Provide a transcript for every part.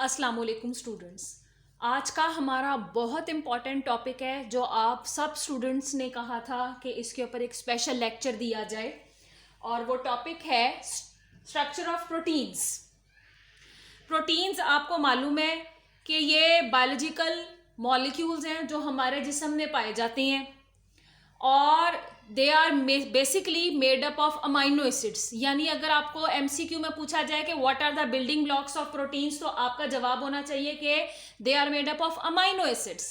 अस्सलाम वालेकुम स्टूडेंट्स। आज का हमारा बहुत इम्पॉर्टेंट टॉपिक है जो आप सब स्टूडेंट्स ने कहा था कि इसके ऊपर एक स्पेशल लेक्चर दिया जाए, और वो टॉपिक है स्ट्रक्चर ऑफ प्रोटीन्स। प्रोटीन्स आपको मालूम है कि ये बायोलॉजिकल मॉलिक्यूल्स हैं जो हमारे जिस्म में पाए जाते हैं, और they are basically made up of amino acids. यानी अगर आपको एमसीक्यू में पूछा जाए कि what are the building blocks of proteins, तो आपका जवाब होना चाहिए कि they are made up of amino acids.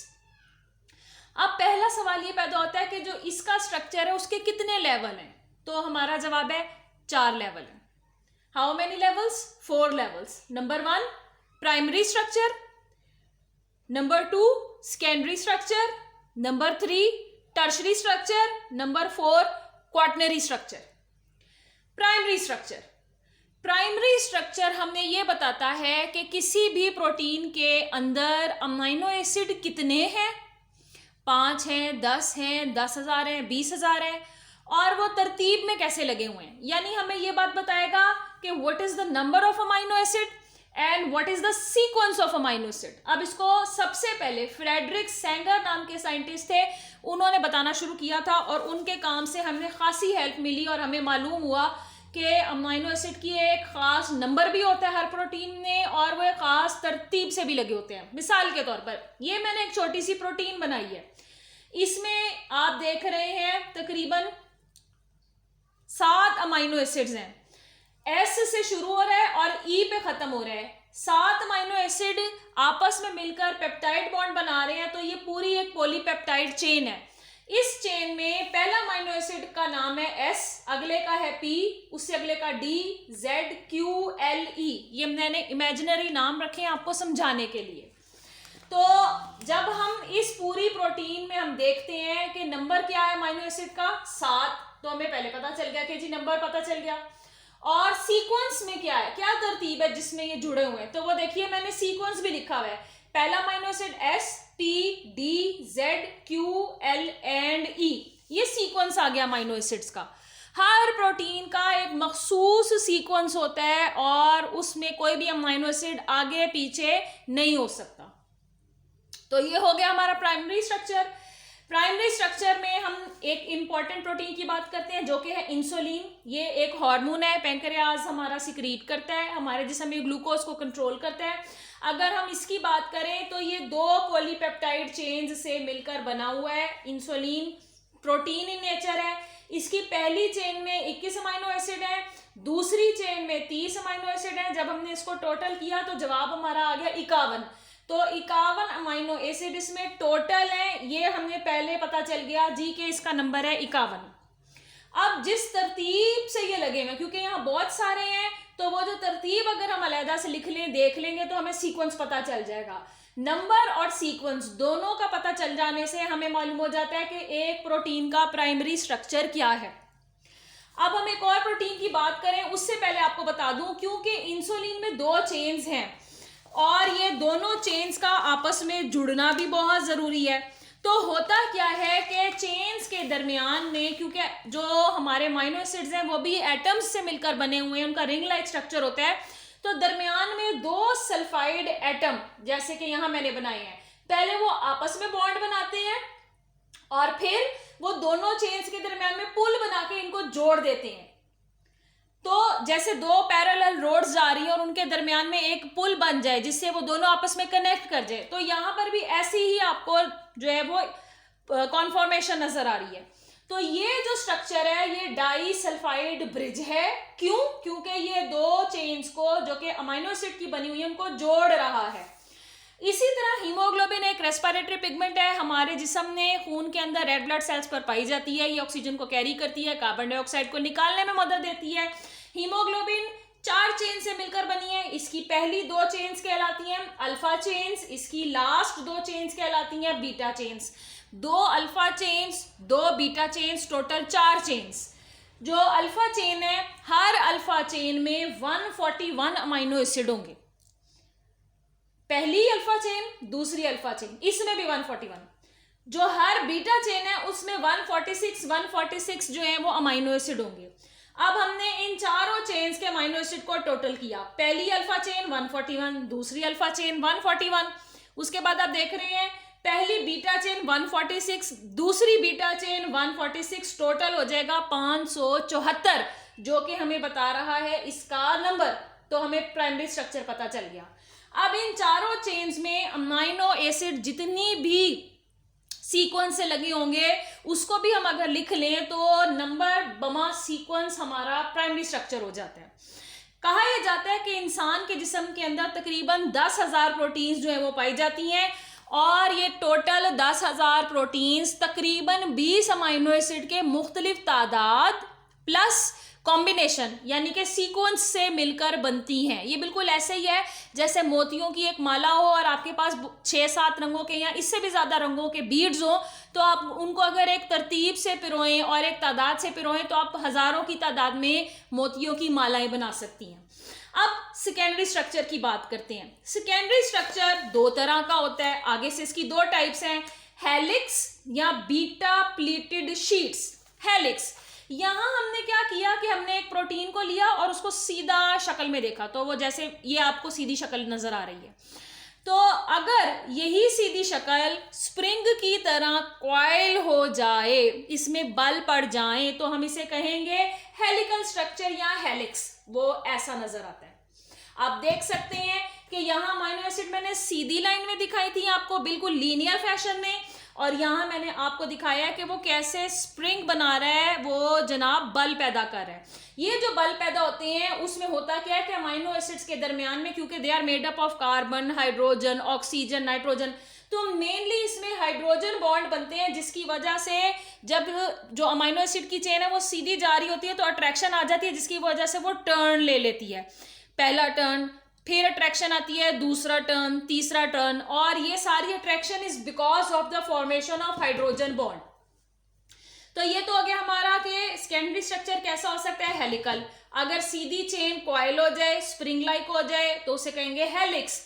अब पहला सवाल ये पैदा होता है कि जो इसका स्ट्रक्चर है उसके कितने लेवल हैं, तो हमारा जवाब है 4 लेवल है। How many levels? 4 levels. Number 1 primary structure, number 2 secondary structure, number 3 tertiary structure, number 4 quaternary structure. Primary structure हमें यह बताता है कि किसी भी प्रोटीन के अंदर अमीनो एसिड कितने हैं, 5 हैं, 10 हैं, 10,000 हैं, 20,000 हैं, और वो तरतीब में कैसे लगे हुए हैं। यानी हमें यह बात बताएगा कि what is the number of amino acid and what is the sequence of amino acid. अब इसको सबसे पहले फ्रेडरिक सेंगर नाम के साइंटिस्ट थे, उन्होंने बताना शुरू किया था, और उनके काम से हमें खासी हेल्प मिली और हमें मालूम हुआ कि अमीनो एसिड की एक खास नंबर भी होता है हर प्रोटीन में, और वो एक खास तरतीब से भी लगे होते हैं। मिसाल के तौर पर ये मैंने एक छोटी सी प्रोटीन बनाई है, इसमें आप देख रहे हैं तकरीबन 7 अमीनो एसिड्स हैं। एस से शुरू हो रहा है और ई पे खत्म हो रहा है। 7 अमीनो एसिड आपस में मिलकर पेप्टाइड बॉन्ड बना रहे हैं, तो ये पूरी एक पॉलीपेप्टाइड चेन है। इस चेन में पहला अमीनो एसिड का नाम है एस, अगले का है पी, उससे अगले का डी, जेड, क्यू, एल, ई। ये मैंने इमेजिनरी नाम रखे हैं आपको समझाने के लिए। तो जब हम इस पूरी प्रोटीन में हम देखते हैं कि नंबर क्या है अमीनो एसिड का 7, तो हमें पहले पता चल गया कि जी नंबर पता चल गया। और सीक्वेंस में क्या है, क्या तरतीब है जिसमें ये जुड़े हुए हैं, तो वो देखिए मैंने सीक्वेंस भी लिखा हुआ है। पहला amino acid S, P, D, Z, Q, L and E. ये सीक्वेंस आ गया अमीनो एसिड्स का। हर प्रोटीन का एक मखसूस सीक्वेंस होता है और उसमें कोई भी अमीनो एसिड आगे पीछे नहीं हो सकता। तो ये हो गया हमारा प्राइमरी स्ट्रक्चर। प्राइमरी स्ट्रक्चर में हम एक इंपॉर्टेंट प्रोटीन की बात करते हैं जो कि है इंसुलिन। ये एक हार्मोन है, पैंक्रियाज हमारा सिक्रीट करता है, हमारे जिस्म में ग्लूकोज को कंट्रोल करता है। अगर हम इसकी बात करें तो ये 2 पॉलीपेप्टाइड चेन्स से मिलकर बना हुआ है। इंसुलिन प्रोटीन इन नेचर है। इसकी पहली चेन में 21 अमीनो एसिड है, दूसरी चेन में 30 अमीनो एसिड है। जब हमने इसको टोटल किया तो जवाब हमारा आ गया 51। तो 51 अमीनो एसिड इसमें टोटल है, ये हमें पहले पता चल गया जी कि इसका नंबर है 51। अब जिस तरतीब से ये लगे हुए, क्योंकि यहाँ बहुत सारे हैं, तो वो जो तरतीब अगर हम अलहदा से लिख लें, देख लेंगे, तो हमें सीक्वेंस पता चल जाएगा। नंबर और सीक्वेंस दोनों का पता चल जाने से हमें मालूम हो जाता है कि एक प्रोटीन का प्राइमरी स्ट्रक्चर क्या है। अब हम एक और प्रोटीन की बात करें, उससे पहले आपको बता दूं, क्योंकि इंसुलिन में 2 चेन्स हैं और ये दोनों चेन्स का आपस में जुड़ना भी बहुत जरूरी है। तो होता क्या है कि चेन्स के दरमियान में, क्योंकि जो हमारे अमीनो एसिड्स हैं वो भी एटम्स से मिलकर बने हुए हैं, उनका रिंग लाइक स्ट्रक्चर होता है, तो दरमियान में 2 सल्फाइड एटम जैसे कि यहां मैंने बनाए हैं, पहले वो आपस में बॉन्ड बनाते हैं और फिर वो दोनों चेन्स के दरमियान में पुल बना के इनको जोड़ देते हैं। तो जैसे 2 पैरेलल रोड्स जा रही है और उनके दरमियान में एक पुल बन जाए जिससे वो दोनों आपस में कनेक्ट कर जाए, तो यहां पर भी ऐसी ही आपको जो है वो कॉन्फॉर्मेशन नजर आ रही है। तो ये जो स्ट्रक्चर है ये डाई सल्फाइड ब्रिज है। क्यों? क्योंकि ये 2 चेन्स को जो कि अमीनो एसिड की बनी हुई है उनको जोड़ रहा है। इसी तरह हीमोग्लोबिन एक रेस्पिरेटरी पिगमेंट है, हमारे जिस्म में खून के अंदर रेड ब्लड सेल्स पर पाई जाती है। ये ऑक्सीजन को कैरी करती है, कार्बन डाइऑक्साइड को निकालने में मदद देती है। हीमोग्लोबिन 4 चेन से मिलकर बनी है। इसकी पहली 2 चेन्स कहलाती हैं अल्फा चेन्स, इसकी लास्ट 2 चेन्स कहलाती हैं beta chains. 2 alpha chains, 2 beta chains, total 4 chains. जो अल्फा चेन है, हर अल्फा चेन में 141 अमीनो एसिड होंगे। पहली अल्फा चेन, दूसरी अल्फा चेन, इसमें भी 141। जो हर बीटा चेन है उसमें 146 जो है वो अमीनो एसिड होंगे। अब हमने इन चारों चेन्स के अमीनो एसिड को टोटल किया। पहली अल्फा चेन 141, दूसरी अल्फा चेन 141, उसके बाद आप देख रहे हैं पहली बीटा चेन 146, दूसरी बीटा चेन 146, टोटल हो जाएगा 574, जो कि हमें बता रहा है इसका नंबर। तो हमें प्राइमरी स्ट्रक्चर पता चल गया। अब इन चारों चेन्स में अमीनो एसिड जितनी भी सीक्वेंस से लगे होंगे उसको भी हम अगर लिख लें तो नंबर बमा सीक्वेंस हमारा प्राइमरी स्ट्रक्चर हो जाता है। कहा यह जाता है कि इंसान के जिस्म के अंदर तकरीबन 10,000 प्रोटीन्स जो है वो पाई जाती हैं, और ये टोटल 10,000 प्रोटीन्स तकरीबन 20 अमीनो एसिड के मुख्तलिफ तादाद प्लस कॉम्बिनेशन यानी कि सीक्वेंस से मिलकर बनती हैं। ये बिल्कुल ऐसे ही है जैसे मोतियों की एक माला हो और आपके पास 6-7 रंगों के या इससे भी ज़्यादा रंगों के बीड्स हो, तो आप उनको अगर एक तरतीब से पिरोएं और एक तादाद से पिरोएं तो आप हज़ारों की तादाद में मोतियों की मालाएं बना सकती हैं। अब सेकेंडरी स्ट्रक्चर की बात करते हैं। सेकेंडरी स्ट्रक्चर 2 तरह का होता है। आगे से इसकी 2 टाइप्स हैं, हेलिक्स या बीटा प्लीटेड शीट्स। हेलिक्स, यहां हमने क्या किया कि हमने एक प्रोटीन को लिया और उसको सीधा शक्ल में देखा, तो वो जैसे ये आपको सीधी शक्ल नजर आ रही है। तो अगर यही सीधी शक्ल स्प्रिंग की तरह कॉइल हो जाए, इसमें बल पड़ जाए, तो हम इसे कहेंगे हेलिकल स्ट्रक्चर या हेलिक्स। वो ऐसा नजर आता है। आप देख सकते हैं कि यहाँ अमीनो एसिड मैंने सीधी लाइन में दिखाई थी आपको बिल्कुल लीनियर फैशन में, और यहाँ मैंने आपको दिखाया है कि वो कैसे स्प्रिंग बना रहा है, वो जनाब बल पैदा कर रहा है। ये जो बल पैदा होते हैं उसमें होता क्या है कि अमीनो एसिड्स के दरमियान में, क्योंकि they are made up of carbon, hydrogen, oxygen, nitrogen, तो मेनली इसमें हाइड्रोजन बॉन्ड बनते हैं, जिसकी वजह से जब जो अमीनो एसिड की चेन है वो सीधी जा रही होती है तो अट्रैक्शन आ जाती है, जिसकी वजह से वो टर्न ले लेती है। पहला टर्न, फिर अट्रैक्शन आती है, दूसरा टर्न, तीसरा टर्न, और ये सारी attraction is because of the formation of hydrogen bond. तो ये तो हो गया हमारा कि सेकेंडरी स्ट्रक्चर कैसा हो सकता है, हेलिकल। अगर सीधी चेन कॉइल हो जाए, स्प्रिंग लाइक हो जाए, तो उसे कहेंगे हेलिक्स।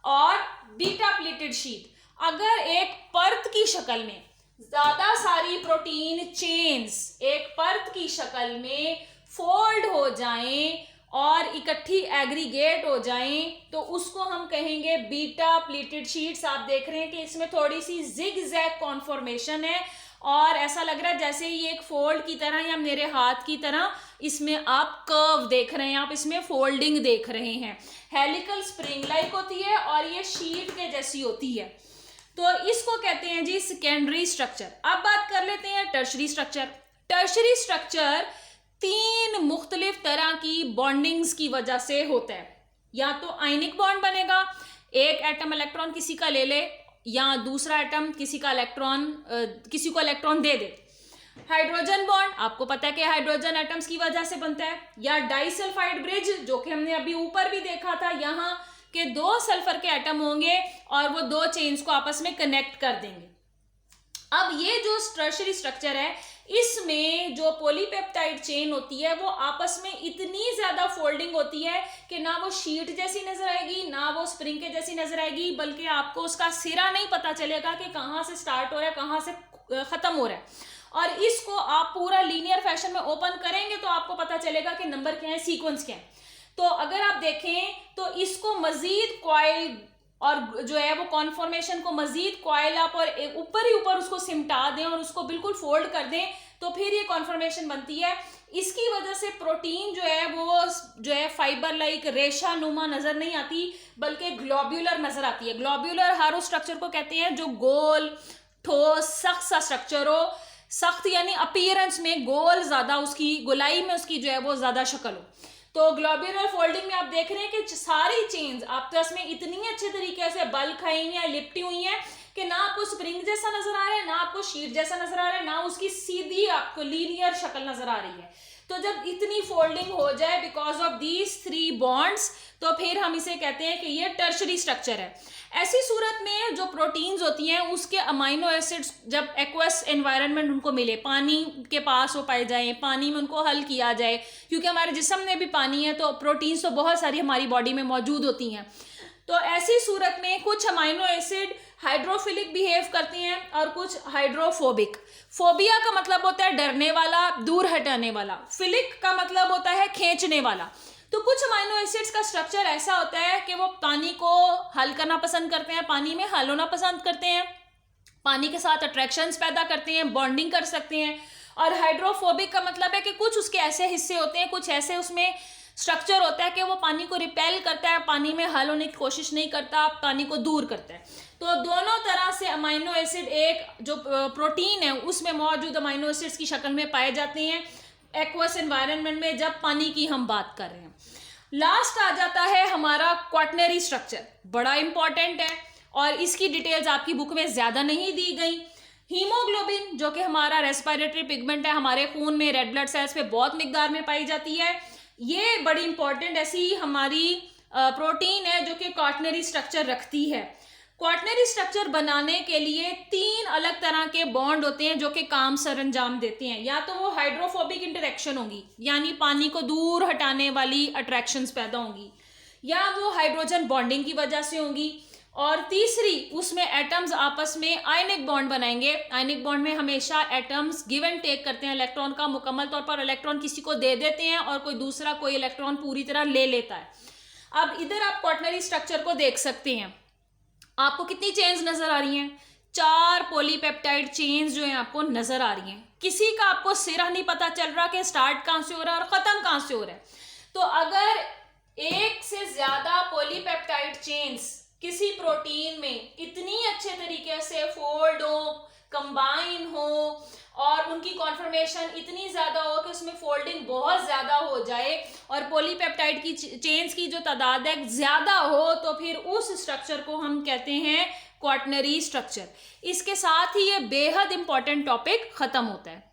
और बीटा प्लीटेड शीट, अगर एक परत की शक्ल में ज्यादा सारी प्रोटीन चेन्स एक परत की शक्ल में फोल्ड हो जाएं और इकट्ठी एग्रीगेट हो जाएं, तो उसको हम कहेंगे बीटा प्लीटेड शीट्स। आप देख रहे हैं कि इसमें थोड़ी सी जिग-जैग कॉन्फॉर्मेशन है और ऐसा लग रहा है जैसे ये एक फोल्ड की तरह या मेरे हाथ की तरह इसमें आप कर्व देख रहे हैं, आप इसमें फोल्डिंग देख रहे हैं। हेलिकल स्प्रिंग लाइक होती है और ये शीट के जैसी होती है, तो इसको कहते हैं जी सेकेंडरी स्ट्रक्चर। अब बात कर लेते हैं टर्शरी स्ट्रक्चर। टर्शरी स्ट्रक्चर 3 मुख्तलिफ तरह की बॉन्डिंग्स की वजह से होता है। या तो आयनिक बॉन्ड बनेगा, एक एटम इलेक्ट्रॉन किसी का ले ले, या दूसरा एटम किसी को इलेक्ट्रॉन दे दे। हाइड्रोजन बॉन्ड आपको पता है कि हाइड्रोजन एटम्स की वजह से बनता है, या डाइसल्फाइड ब्रिज जो कि हमने अभी ऊपर भी देखा था, यहाँ के 2 सल्फर के एटम होंगे और वो 2 चेन्स को आपस में कनेक्ट कर देंगे। अब ये जो टर्शरी स्ट्रक्चर है, इसमें जो पॉलीपेप्टाइड चेन होती है वो आपस में इतनी ज्यादा फोल्डिंग होती है कि ना वो शीट जैसी नजर आएगी, ना वो स्प्रिंग के जैसी नजर आएगी, बल्कि आपको उसका सिरा नहीं पता चलेगा कि कहाँ से स्टार्ट हो रहा है, कहाँ से खत्म हो रहा है। और इसको आप पूरा लीनियर फैशन में ओपन करेंगे तो आपको पता चलेगा कि नंबर क्या है, सीक्वेंस क्या है। तो अगर आप देखें तो इसको मजीद कॉइल और जो है वो कॉन्फॉर्मेशन को मजीद कॉइल अप और ऊपर ही ऊपर उसको सिमटा दें और उसको बिल्कुल फोल्ड कर दें, तो फिर ये कॉन्फॉर्मेशन बनती है। इसकी वजह से प्रोटीन जो है वो जो है फाइबर लाइक रेशा नुमा नजर नहीं आती, बल्कि ग्लोब्यूलर नजर आती है। ग्लोब्यूलर हर उस स्ट्रक्चर को कहते हैं जो गोल, ठोस, सख्त सा स्ट्रक्चर हो। सख्त यानी अपीयरेंस में गोल, ज्यादा उसकी गोलाई में उसकी जो है वो ज्यादा शक्ल हो। तो ग्लोब्यूलर फोल्डिंग में आप देख रहे हैं कि सारी चेन्स आपस में इतनी अच्छे तरीके से बल खाई हुई है, लिपटी हुई है कि ना आपको स्प्रिंग जैसा नजर आ रहा है, ना आपको शीट जैसा नजर आ रहा है, ना उसकी सीधी आपको लीनियर शक्ल नजर आ रही है। तो जब इतनी फोल्डिंग हो जाए बिकॉज ऑफ दीज 3 बॉन्ड्स, तो फिर हम इसे कहते हैं कि ये टर्शरी स्ट्रक्चर है। ऐसी सूरत में जो प्रोटीन्स होती हैं उसके अमाइनो एसिड्स जब एक्वस एनवायरनमेंट उनको मिले, पानी के पास वो पाए जाएं, पानी में उनको हल किया जाए, क्योंकि हमारे जिस्म में भी पानी है तो प्रोटीन्स तो बहुत सारी हमारी बॉडी में मौजूद होती हैं। तो ऐसी सूरत में कुछ अमाइनो एसिड हाइड्रोफिलिक बिहेव करती हैं और कुछ हाइड्रोफोबिक। फोबिया का मतलब होता है डरने वाला, दूर हटाने वाला। फिलिक का मतलब होता है खींचने वाला। तो कुछ अमीनो एसिड्स का स्ट्रक्चर ऐसा होता है कि वो पानी को हल करना पसंद करते हैं, पानी में हल होना पसंद करते हैं, पानी के साथ अट्रैक्शंस पैदा करते हैं, बॉन्डिंग कर सकते हैं। और हाइड्रोफोबिक का मतलब है कि कुछ उसके ऐसे हिस्से होते हैं, कुछ ऐसे उसमें स्ट्रक्चर होता है कि वो पानी को रिपेल करता है, पानी में हल होने की कोशिश नहीं करता, पानी को दूर करता है। तो दोनों तरह से अमीनो एसिड एक जो प्रोटीन है उसमें मौजूद अमीनो एसिड्स की शक्ल में पाए जाते हैं एक्वस एनवायरनमेंट में, जब पानी की हम बात कर रहे हैं। लास्ट आ जाता है हमारा क्वाटनरी स्ट्रक्चर, बड़ा इंपॉर्टेंट है और इसकी डिटेल्स आपकी बुक में ज्यादा नहीं दी गई। हीमोग्लोबिन जो कि हमारा रेस्पिरेटरी पिगमेंट है, हमारे खून में रेड ब्लड सेल्स पे बहुत मिकदार में पाई जाती है। ये बड़ी इंपॉर्टेंट ऐसी हमारी प्रोटीन है जो कि क्वाटनरी स्ट्रक्चर रखती है। क्वाटनरी स्ट्रक्चर बनाने के लिए 3 अलग तरह के बॉन्ड होते हैं जो कि काम सरंजाम देते हैं। या तो वो हाइड्रोफोबिक इंटरेक्शन होगी, यानी पानी को दूर हटाने वाली अट्रैक्शंस पैदा होंगी, या वो हाइड्रोजन बॉन्डिंग की वजह से होंगी, और तीसरी उसमें एटम्स आपस में आयनिक बॉन्ड बनाएंगे। आयनिक बॉन्ड में हमेशा एटम्स गिव एंड टेक करते हैं इलेक्ट्रॉन का, मुकम्मल तौर पर इलेक्ट्रॉन किसी को दे देते हैं और कोई दूसरा कोई इलेक्ट्रॉन पूरी तरह ले लेता है। अब इधर आप क्वाटनरी स्ट्रक्चर को देख सकते हैं, आपको कितनी चेन्स नजर आ रही हैं? 4 पॉलीपेप्टाइड चेन्स जो है आपको नजर आ रही हैं। किसी का आपको सिरा नहीं पता चल रहा कि स्टार्ट कहां से हो रहा है और खत्म कहां से हो रहा है। तो अगर एक से ज्यादा पॉलीपेप्टाइड चेन्स किसी प्रोटीन में इतनी अच्छे तरीके से फोल्ड हो, कंबाइन हो और उनकी कॉन्फर्मेशन इतनी ज्यादा हो कि उसमें फोल्डिंग बहुत ज्यादा हो जाए और पॉलीपेप्टाइड की चेन्स की जो तादाद है ज्यादा हो, तो फिर उस स्ट्रक्चर को हम कहते हैं क्वाटनरी स्ट्रक्चर। इसके साथ ही ये बेहद इंपॉर्टेंट टॉपिक खत्म होता है।